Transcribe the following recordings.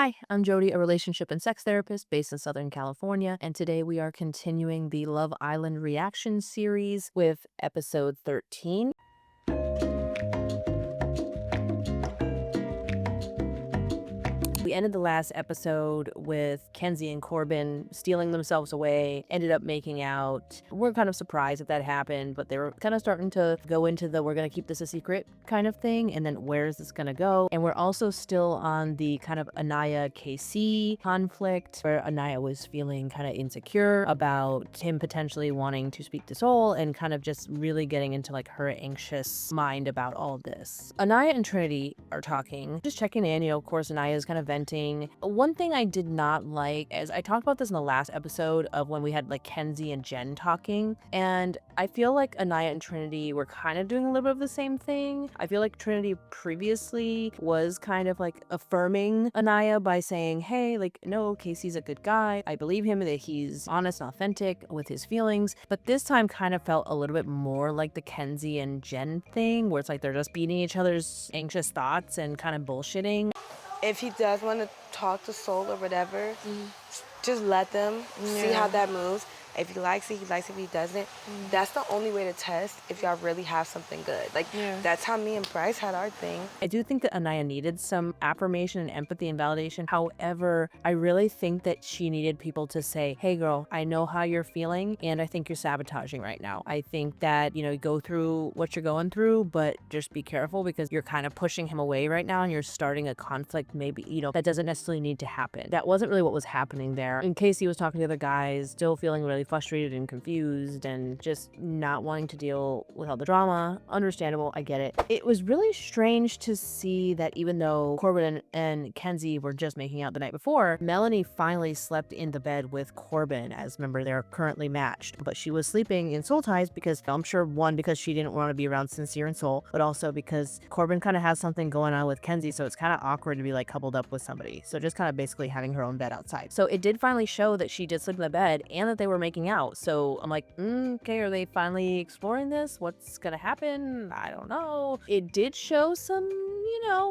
Hi, I'm Jodie, a relationship and sex therapist based in Southern California, and today we are continuing the Love Island reaction series with episode 13. We ended the last episode with Kenzie and Corbin stealing themselves away, ended up making out. We're kind of surprised that happened, but they were kind of starting to go into the we're going to keep this a secret kind of thing, and then where is this going to go? And we're also still on the kind of Anaya-KC conflict, where Anaya was feeling kind of insecure about him potentially wanting to speak to Soul and kind of just really getting into like her anxious mind about all of this. Anaya and Trinity are talking, just checking in. Of course, Anaya is kind of venting. One thing I did not like, as I talked about this in the last episode of when we had like Kenzie and Jen talking, and I feel like Anaya and Trinity were kind of doing a little bit of the same thing. I feel like Trinity previously was kind of like affirming Anaya by saying, hey, like, no, Casey's a good guy. I believe him, that he's honest and authentic with his feelings. But this time kind of felt a little bit more like the Kenzie and Jen thing, where it's like they're just beating each other's anxious thoughts and kind of bullshitting. If he does want to talk to Soul or whatever, just let them see how that moves. If he likes it, he likes it. If he doesn't, that's the only way to test if y'all really have something good. Like, that's how me and Bryce had our thing. I do think that Anaya needed some affirmation and empathy and validation. However, I really think that she needed people to say, hey girl, I know how you're feeling and I think you're sabotaging right now. I think that, you go through what you're going through, but just be careful because you're kind of pushing him away right now and you're starting a conflict maybe, that doesn't necessarily need to happen. That wasn't really what was happening there. In case he was talking to other guys, still feeling really frustrated and confused and just not wanting to deal with all the drama. Understandable, I get it. It was really strange to see that even though Corbin and Kenzie were just making out the night before, Melanie finally slept in the bed with Corbin, as remember they're currently matched. But she was sleeping in Soul Ties because I'm sure one, because she didn't want to be around Sincere and Soul, but also because Corbin kind of has something going on with Kenzie, so it's kind of awkward to be like coupled up with somebody. So just kind of basically having her own bed outside. So it did finally show that she did sleep in the bed and that they were making out. So I'm like, okay, are they finally exploring this? What's gonna happen? I don't know. It did show some,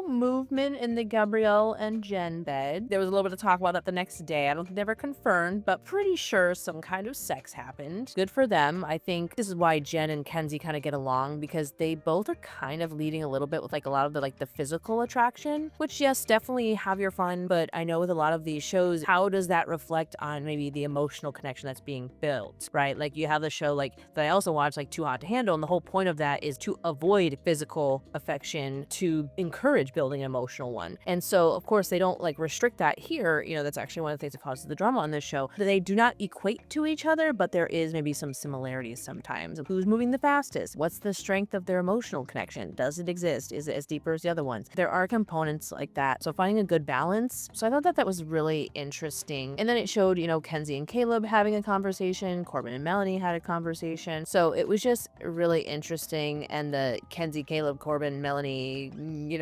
movement in the Gabrielle and Jen bed. There was a little bit of talk about that the next day. I don't think they ever confirmed, but pretty sure some kind of sex happened. Good for them. I think this is why Jen and Kenzie kind of get along, because they both are kind of leading a little bit with like a lot of the physical attraction, which yes, definitely have your fun, but I know with a lot of these shows, how does that reflect on maybe the emotional connection that's being built, right? Like you have the show like that I also watch, like Too Hot to Handle, and the whole point of that is to avoid physical affection to encourage building an emotional one. And so of course they don't like restrict that here. That's actually one of the things that causes the drama on this show. They do not equate to each other, but there is maybe some similarities sometimes. Who's moving the fastest? What's the strength of their emotional connection? Does it exist? Is it as deeper as the other ones? There are components like that. So finding a good balance. So I thought that was really interesting. And then it showed, Kenzie and Caleb having a conversation. Corbin and Melanie had a conversation. So it was just really interesting. And the Kenzie, Caleb, Corbin, Melanie,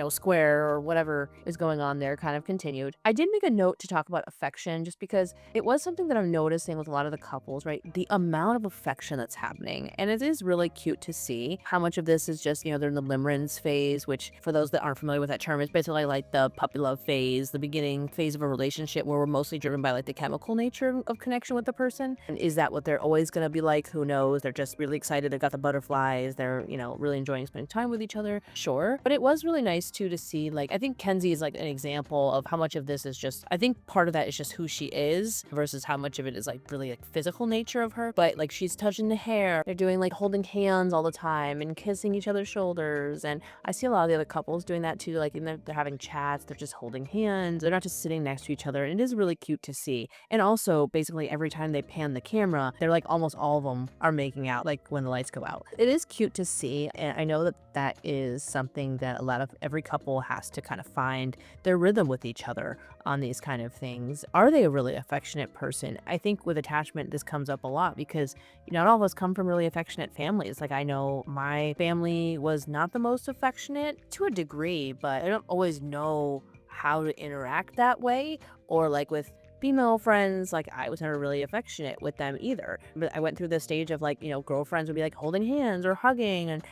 square or whatever is going on there kind of continued. I did make a note to talk about affection just because it was something that I'm noticing with a lot of the couples, right? The amount of affection that's happening. And it is really cute to see how much of this is just, they're in the limerence phase, which for those that aren't familiar with that term, is basically like the puppy love phase, the beginning phase of a relationship where we're mostly driven by like the chemical nature of connection with the person. And is that what they're always going to be like? Who knows? They're just really excited. They got the butterflies. They're, really enjoying spending time with each other. Sure. But it was really nice too to see, like, I think Kenzie is like an example of how much of this is just, I think part of that is just who she is versus how much of it is like really like physical nature of her. But like she's touching the hair. They're doing like holding hands all the time and kissing each other's shoulders. And I see a lot of the other couples doing that too. Like they're having chats. They're just holding hands. They're not just sitting next to each other. And it is really cute to see. And also basically every time they pan the camera, they're like almost all of them are making out like when the lights go out. It is cute to see. And I know that that is something that a lot of every couple has to kind of find their rhythm with each other on these kind of things. Are they a really affectionate person? I think with attachment, this comes up a lot because not all of us come from really affectionate families. Like I know my family was not the most affectionate to a degree, but I don't always know how to interact that way, or like with female friends, like I was never really affectionate with them either. But I went through this stage of like, girlfriends would be like holding hands or hugging and,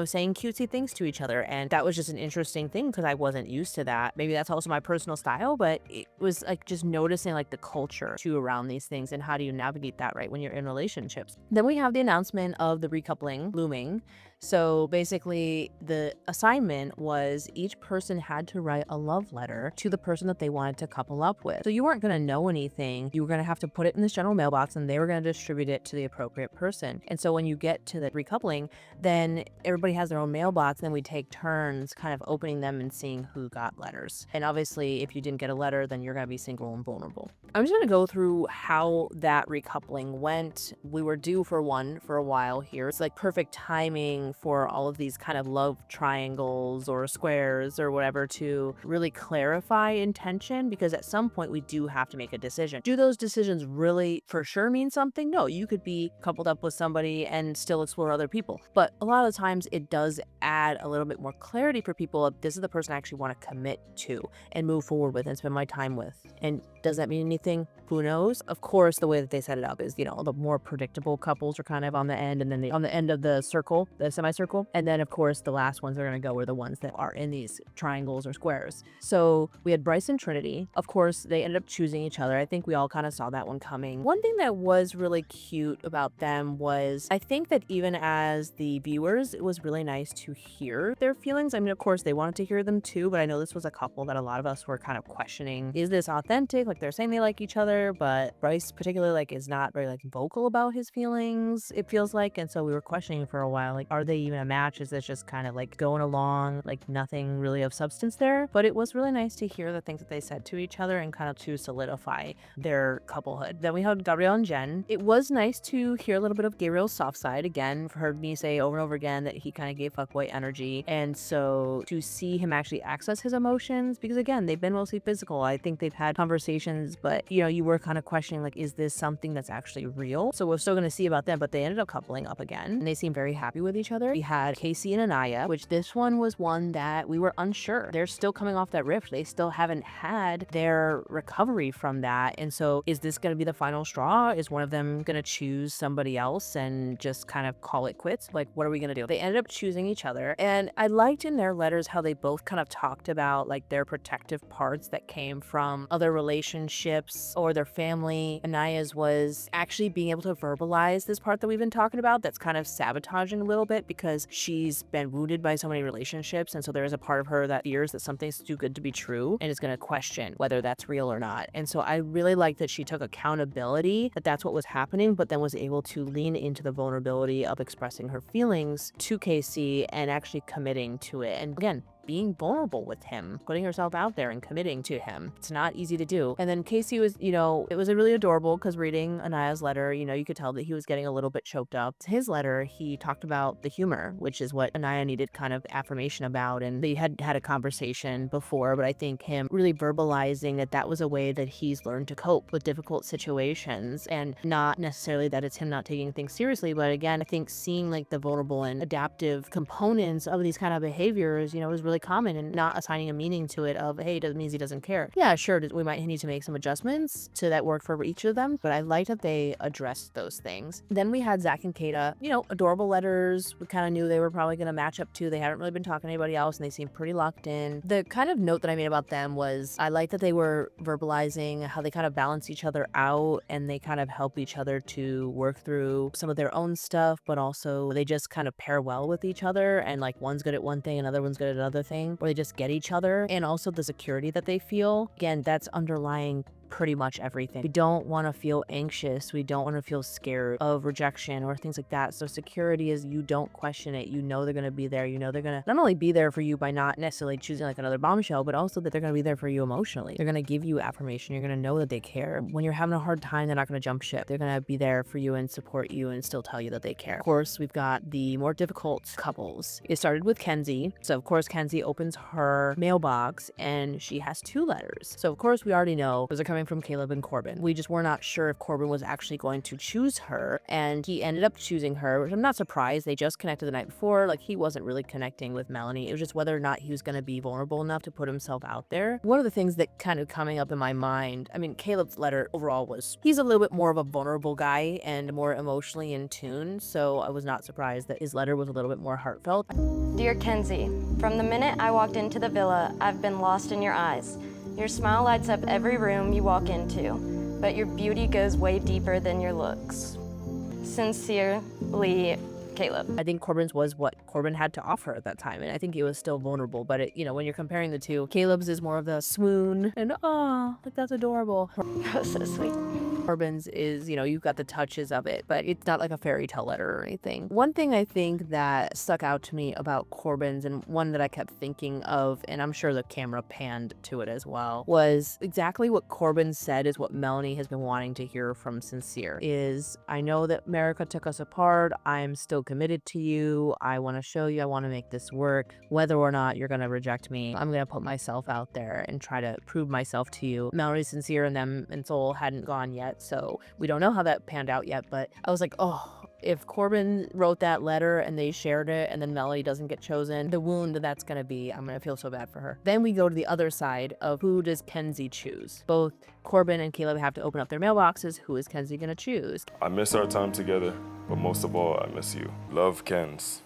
saying cutesy things to each other. And that was just an interesting thing because I wasn't used to that. Maybe that's also my personal style, but it was like just noticing like the culture too around these things and how do you navigate that right when you're in relationships. Then we have the announcement of the recoupling looming. So basically, the assignment was each person had to write a love letter to the person that they wanted to couple up with. So you weren't going to know anything. You were going to have to put it in this general mailbox and they were going to distribute it to the appropriate person. And so when you get to the recoupling, then everybody has their own mailbox. Then we take turns kind of opening them and seeing who got letters. And obviously, if you didn't get a letter, then you're going to be single and vulnerable. I'm just going to go through how that recoupling went. We were due for one for a while here. It's like perfect timing for all of these kind of love triangles or squares or whatever to really clarify intention, because at some point we do have to make a decision. Do those decisions really for sure mean something? No, you could be coupled up with somebody and still explore other people. But a lot of the times it does add a little bit more clarity for people if this is the person I actually want to commit to and move forward with and spend my time with. And does that mean anything? Who knows? Of course, the way that they set it up is, the more predictable couples are kind of on the end, and then on the end of the circle, the semicircle. And then, of course, the last ones that are going to go are the ones that are in these triangles or squares. So we had Bryce and Trinity. Of course, they ended up choosing each other. I think we all kind of saw that one coming. One thing that was really cute about them was, I think that even as the viewers, it was really nice to hear their feelings. I mean, of course, they wanted to hear them too, but I know this was a couple that a lot of us were kind of questioning. Is this authentic? Like, they're saying they like each other, but Bryce particularly like is not very like vocal about his feelings, it feels like. And so we were questioning for a while, like, are they even a match? Is this just kind of like going along, like nothing really of substance there? But it was really nice to hear the things that they said to each other and kind of to solidify their couplehood. Then we had Gabrielle and Jen. It was nice to hear a little bit of Gabriel's soft side. Again, heard me say over and over again that he kind of gave fuckboy energy. And so to see him actually access his emotions, because again, they've been mostly physical. I think they've had conversations, but you were kind of questioning, like, is this something that's actually real? So we're still going to see about them, but they ended up coupling up again and they seem very happy with each other. We had Casey and Anaya, which this one was one that we were unsure. They're still coming off that rift. They still haven't had their recovery from that. And so is this going to be the final straw? Is one of them going to choose somebody else and just kind of call it quits? Like, what are we going to do? They ended up choosing each other. And I liked in their letters how they both kind of talked about like their protective parts that came from other relationships or their family. Anaya's was actually being able to verbalize this part that we've been talking about that's kind of sabotaging a little bit because she's been wounded by so many relationships. And so there is a part of her that fears that something's too good to be true and is going to question whether that's real or not. And so I really like that she took accountability that that's what was happening, but then was able to lean into the vulnerability of expressing her feelings to Casey and actually committing to it. And again, being vulnerable with him, putting herself out there and committing to him. It's not easy to do. And then Casey was, it was really adorable because reading Anaya's letter, you could tell that he was getting a little bit choked up. His letter, he talked about the humor, which is what Anaya needed kind of affirmation about. And they had had a conversation before, but I think him really verbalizing that that was a way that he's learned to cope with difficult situations, and not necessarily that it's him not taking things seriously. But again, I think seeing like the vulnerable and adaptive components of these kind of behaviors, was really common, and not assigning a meaning to it of, hey, it means he doesn't care. Yeah, sure, we might need to make some adjustments to that work for each of them, but I like that they addressed those things. Then we had Zach and Kata, adorable letters. We kind of knew they were probably going to match up to. They haven't really been talking to anybody else, and they seemed pretty locked in. The kind of note that I made about them was I like that they were verbalizing how they kind of balance each other out, and they kind of help each other to work through some of their own stuff, but also they just kind of pair well with each other, and like one's good at one thing, another one's good at another thing, or they just get each other. And also the security that they feel, again, that's underlying pretty much everything. We don't want to feel anxious. We don't want to feel scared of rejection or things like that. So security is you don't question it. You know they're going to be there. You know they're going to not only be there for you by not necessarily choosing like another bombshell, but also that they're going to be there for you emotionally. They're going to give you affirmation. You're going to know that they care. When you're having a hard time, they're not going to jump ship. They're going to be there for you and support you and still tell you that they care. Of course, we've got the more difficult couples. It started with Kenzie. So of course, Kenzie opens her mailbox and she has 2 letters. So of course, we already know those are coming coming from Caleb and Corbin. We just were not sure if Corbin was actually going to choose her, and he ended up choosing her, which I'm not surprised. They just connected the night before. Like, he wasn't really connecting with Melanie. It was just whether or not he was going to be vulnerable enough to put himself out there. One of the things that kind of coming up in my mind, I mean, Caleb's letter overall was, he's a little bit more of a vulnerable guy and more emotionally in tune, so I was not surprised that his letter was a little bit more heartfelt. Dear Kenzie, from the minute I walked into the villa, I've been lost in your eyes. Your smile lights up every room you walk into, but your beauty goes way deeper than your looks. Sincerely, Caleb. I think Corbin's was what Corbin had to offer at that time, and I think he was still vulnerable, but it, when you're comparing the two, Caleb's is more of the swoon and like that's adorable. That was so sweet. Corbin's is, you've got the touches of it, but it's not like a fairy tale letter or anything. One thing I think that stuck out to me about Corbin's, and one that I kept thinking of, and I'm sure the camera panned to it as well, was exactly what Corbin said is what Melanie has been wanting to hear from Sincere, is, I know that America took us apart. I'm still committed to you. I want to show you. I want to make this work. Whether or not you're going to reject me, I'm going to put myself out there and try to prove myself to you. Melanie, Sincere, and them and Soul hadn't gone yet, so we don't know how that panned out yet, but I was like, oh, if Corbin wrote that letter and they shared it and then Melanie doesn't get chosen, the wound that's going to be, I'm going to feel so bad for her. Then we go to the other side of who does Kenzie choose? Both Corbin and Caleb have to open up their mailboxes. Who is Kenzie going to choose? I miss our time together, but most of all, I miss you. Love, Kens.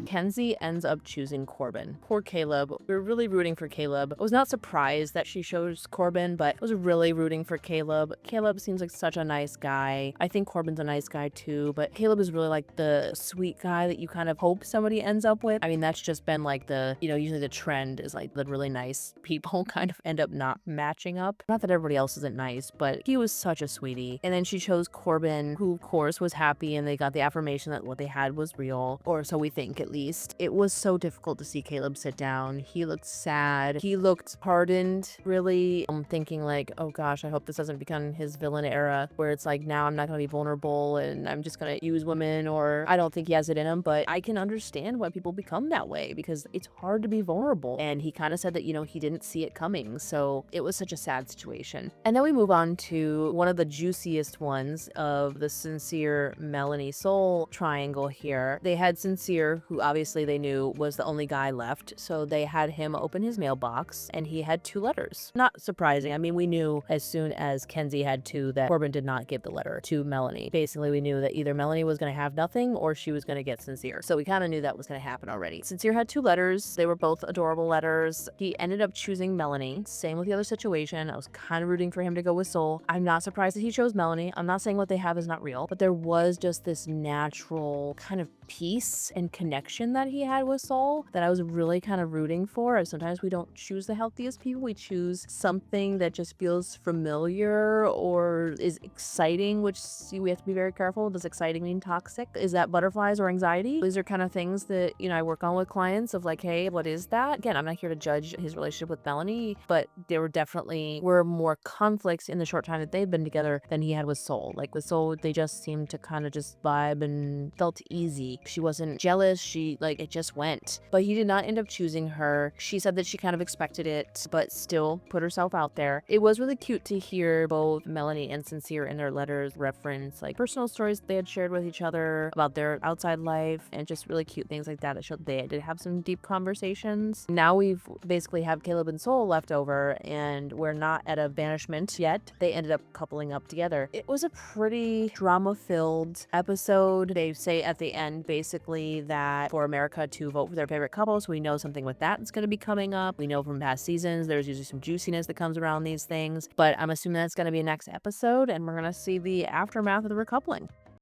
Kenzie ends up choosing Corbin. Poor Caleb. We were really rooting for Caleb. I was not surprised that she chose Corbin, but I was really rooting for Caleb. Caleb seems like such a nice guy. I think Corbin's a nice guy too, but Caleb is really like the sweet guy that you kind of hope somebody ends up with. I mean, that's just been like the, usually the trend is like the really nice people kind of end up not matching up. Not that everybody else isn't nice, but he was such a sweetie. And then she chose Corbin, who of course was happy, and they got the affirmation that what they had was real, or so we think at least. It was so difficult to see Caleb sit down. He looked sad. He looked hardened, really. I'm thinking like, oh gosh, I hope this doesn't become his villain era, where it's like, now I'm not going to be vulnerable and I'm just going to use women, or I don't think he has it in him, but I can understand why people become that way because it's hard to be vulnerable. And he kind of said that, he didn't see it coming. So it was such a sad situation. And then we move on to one of the juiciest ones of the Sincere, Melanie, Soul triangle here. They had Sincere, who obviously they knew was the only guy left, so they had him open his mailbox and he had 2 letters. Not surprising. I mean, we knew as soon as Kenzie had 2 that Corbin did not give the letter to Melanie. Basically, we knew that either Melanie was going to have nothing or she was going to get Sincere. So we kind of knew that was going to happen already. Sincere had 2 letters. They were both adorable letters. He ended up choosing Melanie. Same with the other situation. I was kind of rooting for him to go with Soul. I'm not surprised that he chose Melanie. I'm not saying what they have is not real, but there was just this natural kind of peace and connection that he had with Soul that I was really kind of rooting for. Sometimes we don't choose the healthiest people. We choose something that just feels familiar or is exciting, which we have to be very careful. Does exciting mean toxic? Is that butterflies or anxiety? These are kind of things that, I work on with clients of like, hey, what is that? Again, I'm not here to judge his relationship with Melanie, but there were more conflicts in the short time that they've been together than he had with Soul. Like with Soul, they just seemed to kind of just vibe and felt easy. She wasn't jealous. It just went. But he did not end up choosing her. She said that she kind of expected it, but still put herself out there. It was really cute to hear both Melanie and Sincere in their letters reference like personal stories they had shared with each other about their outside life and just really cute things like that. It showed they did have some deep conversations. Now we've basically have Caleb and Soul left over and we're not at a banishment yet. They ended up coupling up together. It was a pretty drama-filled episode. They say at the end basically that for America to vote for their favorite couple, so we know something with that is going to be coming up. We know from past seasons there's usually some juiciness that comes around these things, but I'm assuming that's going to be next episode and we're going to see the aftermath of the recoupling.